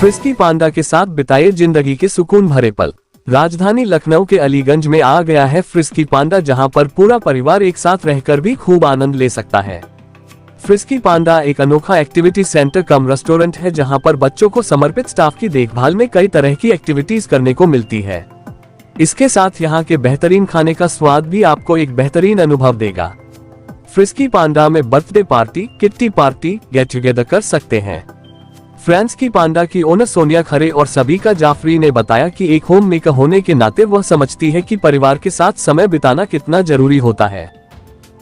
Frisky पांडा के साथ बिताए जिंदगी के सुकून भरे पल। राजधानी लखनऊ के अलीगंज में आ गया है फ्रिस्की पांडा, जहां पर पूरा परिवार एक साथ रहकर भी खूब आनंद ले सकता है। फ्रिस्की पांडा एक अनोखा एक्टिविटी सेंटर कम रेस्टोरेंट है, जहां पर बच्चों को समर्पित स्टाफ की देखभाल में कई तरह की एक्टिविटीज करने को मिलती है। इसके साथ यहाँ के बेहतरीन खाने का स्वाद भी आपको एक बेहतरीन अनुभव देगा। फ्रिस्की पांडा में birthday party, kitty party, get together कर सकते हैं। फ्रिस्की पांडा की ओनर सोनिया खरे और सबीका जाफरी ने बताया कि एक होम मेकर होने के नाते वह समझती है कि परिवार के साथ समय बिताना कितना जरूरी होता है।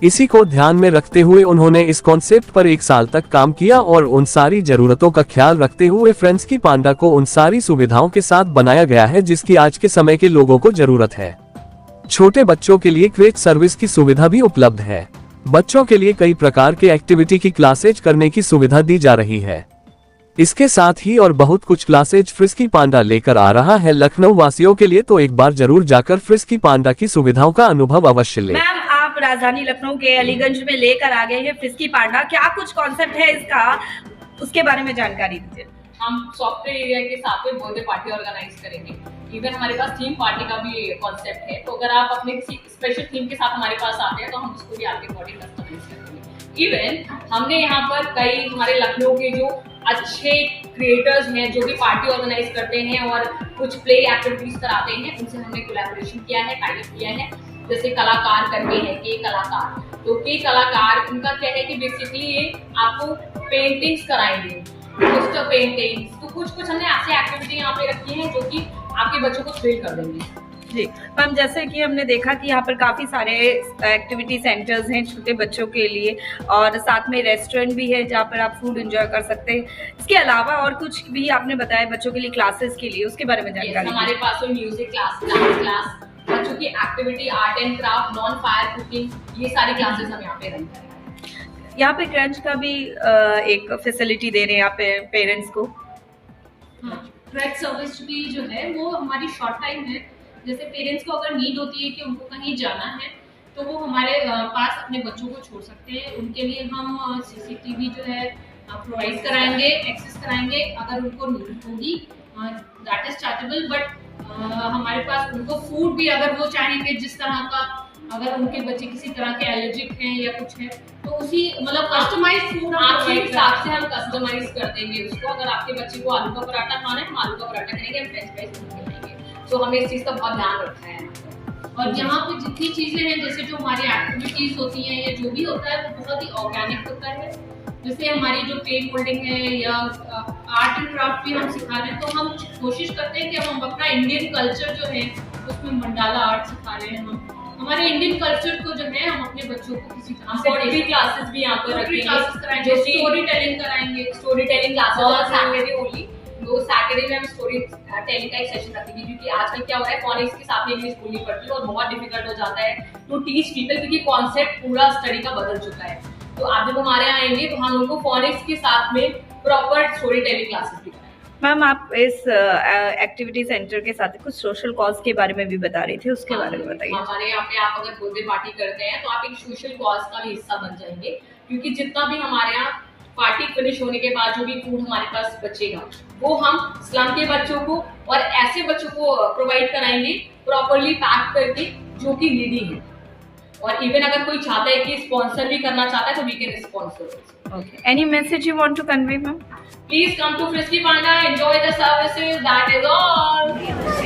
इसी को ध्यान में रखते हुए उन्होंने इस कॉन्सेप्ट पर 1 साल तक काम किया और उन सारी जरूरतों का ख्याल रखते हुए फ्रिस्की पांडा को उन सारी सुविधाओं के साथ बनाया गया है जिसकी आज के समय के लोगों को जरूरत है। छोटे बच्चों के लिए क्रेच सर्विस की सुविधा भी उपलब्ध है। बच्चों के लिए कई प्रकार के एक्टिविटी की क्लासेज करने की सुविधा दी जा रही है। इसके साथ ही और बहुत कुछ क्लासेज फ्रिस्की पांडा लेकर आ रहा है लखनऊ वासियों के लिए, तो एक बार जरूर जाकर फ्रिस्की पांडा की सुविधाओं का अनुभव अवश्य लें। मैम, आप राजधानी लखनऊ के अलीगंज में लेकर आ गए हैं फ्रिस्की पांडा, क्या कुछ कॉन्सेप्ट है इसका, उसके बारे में जानकारी दीजिए। हम सॉफ्टवेयर एरिया के साथ में बर्थडे पार्टी ऑर्गेनाइज करेंगे। इवन हमारे पास थीम पार्टी का भी कॉन्सेप्ट है, तो अगर आप अपने किसी स्पेशल थीम के साथ हमारे पास आते हैं तो हम उसको भी आपके अकॉर्डिंग कस्टमाइज करेंगे। इवन हमने यहाँ पर कई हमारे लखनऊ के जो अच्छे क्रिएटर्स हैं जो भी पार्टी ऑर्गेनाइज करते हैं और कुछ प्ले एक्टिविटीज कराते हैं, उनसे हमने कोलैबोरेशन किया है, टाई अप किया है। जैसे कलाकार करके है के कलाकार, तो के कलाकार उनका क्या है कि बेसिकली ये आपको पेंटिंग्स कराएंगे, पोस्टर पेंटिंग्स, तो कुछ हमने ऐसे एक्टिविटी यहाँ पे रखी है जो कि आपके बच्चों को थ्रिल कर देंगे। जी मैम, जैसे कि हमने देखा कि यहाँ पर काफ़ी सारे एक्टिविटी सेंटर्स हैं छोटे बच्चों के लिए और साथ में रेस्टोरेंट भी है जहाँ पर आप फूड एंजॉय कर सकते हैं। इसके अलावा और कुछ भी आपने बताया बच्चों के लिए क्लासेस के लिए, उसके बारे में जानकारी। हमारे पास तो म्यूजिक क्लास, डांस क्लास, बच्चों की activity, art and craft, non fire cooking, ये सारी क्लासेस हम यहाँ पे रन कर रहे हैं। यहाँ पे क्रंच का भी एक फैसिलिटी दे रहे हैं यहाँ पे पेरेंट्स को। क्रंच सर्विस भी जो है वो हमारी शॉर्ट टाइम है। जैसे पेरेंट्स को अगर नीड होती है कि उनको कहीं जाना है तो वो हमारे पास अपने बच्चों को छोड़ सकते हैं। उनके लिए हम सीसीटीवी जो है प्रोवाइड कराएंगे, एक्सेस कराएंगे अगर उनको नीड होगी, दैट इज चार्जेबल। बट हमारे पास उनको फूड भी अगर वो चाहेंगे जिस तरह का, अगर उनके बच्चे किसी तरह के एलर्जिक हैं या कुछ है तो उसी मतलब कस्टमाइज फूड आपके हिसाब से हम कस्टमाइज कर देंगे उसको। अगर आपके बच्चे को आलू का पराठा खाना है, हम आलू का पराठा करेंगे, हम फ्रेंच फ्राइज करेंगे। तो हमें इस चीज़ का बहुत ध्यान रखना है। और यहाँ पे जितनी चीज़ें हैं, जैसे जो हमारी एक्टिविटीज़ होती हैं या जो भी होता है वो बहुत ही ऑर्गेनिक होता है। जैसे हमारी जो पेन मोल्डिंग है या आर्ट एंड क्राफ्ट भी हम सिखा रहे हैं, तो हम कोशिश करते हैं कि हम अपना इंडियन कल्चर जो है उसमें मंडाला आर्ट सिखा रहे हैं। हम हमारे इंडियन कल्चर को जो है हम अपने बच्चों को किसी तरह से क्लासेस भी यहाँ पर रखेंगे, स्टोरी टेलिंग कराएंगे, story telling classes Saturday only. तो सैटरडे में हम स्टोरी टेलिंग का एक सेशन रखेंगे, क्योंकि आजकल क्या हो रहा है, फोनिक्स के साथ में इंग्लिश बोलनी पड़ती है और बहुत डिफिकल्ट हो जाता है टू टीच पीपल, क्योंकि कॉन्सेप्ट पूरा स्टडी का बदल चुका है। तो आप जब हमारे यहाँ आएंगे तो हम उनको फोनिक्स के साथ में प्रॉपर स्टोरी टेलिंग क्लासेस भी कराएंगे। मैम, आप इस एक्टिविटी सेंटर के साथ कुछ सोशल कॉज के बारे में भी बता रहे थे, उसके बारे में बताइए। हमारे यहाँ पे आप अगर बर्थडे पार्टी करते हैं तो आप एक सोशल कॉज का भी हिस्सा बन जाएंगे, क्योंकि जितना भी हमारे यहाँ पार्टी फिनिश होने के बाद जो भी फूड हमारे पास बचेगा वो हम स्लम के बच्चों को और ऐसे बच्चों को प्रोवाइड कराएंगे प्रॉपर्ली पैक करके जो कि नीडी है। और इवन अगर कोई चाहता है कि स्पॉन्सर भी करना चाहता है तो we can sponsor. Okay. Any message you want to convey, ma'am? Please come to Frisky Panda, enjoy the services. That is all.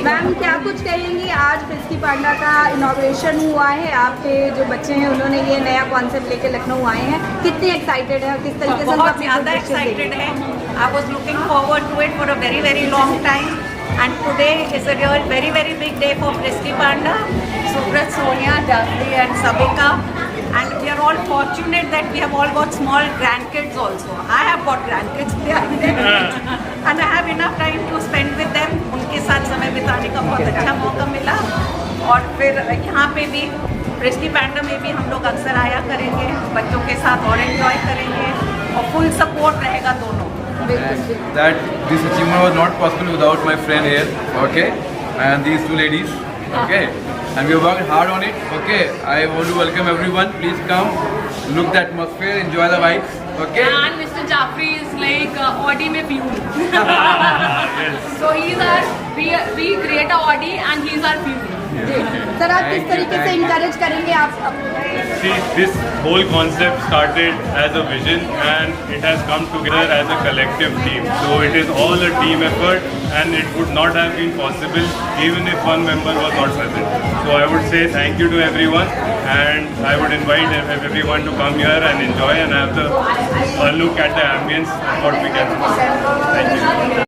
Ma'am, क्या कुछ कहेंगी, आज फ्रिस्की पांडा का इनॉग्रेशन हुआ है, आपके जो बच्चे हैं उन्होंने ये नया कॉन्सेप्ट लेके लखनऊ आए हैं, कितने एक्साइटेड है, किस तरीके से? बहुत ज़्यादा एक्साइटेड है। I was looking forward to it for a very very long time and today is a real very very big day for Frisky Panda. Subrata, Sonia, Jafri and Sabika, and we are all fortunate that we have all got small grandkids also. I have got grandkids, they are there and I have enough time to spend with them. उनके साथ समय बिताने का बहुत अच्छा मौका मिला। और फिर यहाँ पे भी फ्रिस्की पांडा में भी हम लोग अक्सर आया करेंगे, बच्चों के साथ और एंजॉय करेंगे और फुल सपोर्ट रहेगा दोनों। That this achievement was not possible without my friend here, okay, and these two ladies, okay. And we have worked hard on it. Okay, I want to welcome everyone. Please come, look the atmosphere, enjoy the vibes. Okay. And Mr. Jaffrey is like Audi में fuel. So he's our we create a Audi and he's our fuel. Sir आप किस तरीके से encourage करेंगे आप See, this whole concept started as a vision and it has come together as a collective team. So it is all a team effort and it would not have been possible even if one member was not present. So I would say thank you to everyone and I would invite everyone to come here and enjoy and have a look at the ambience and what we can do. Thank you.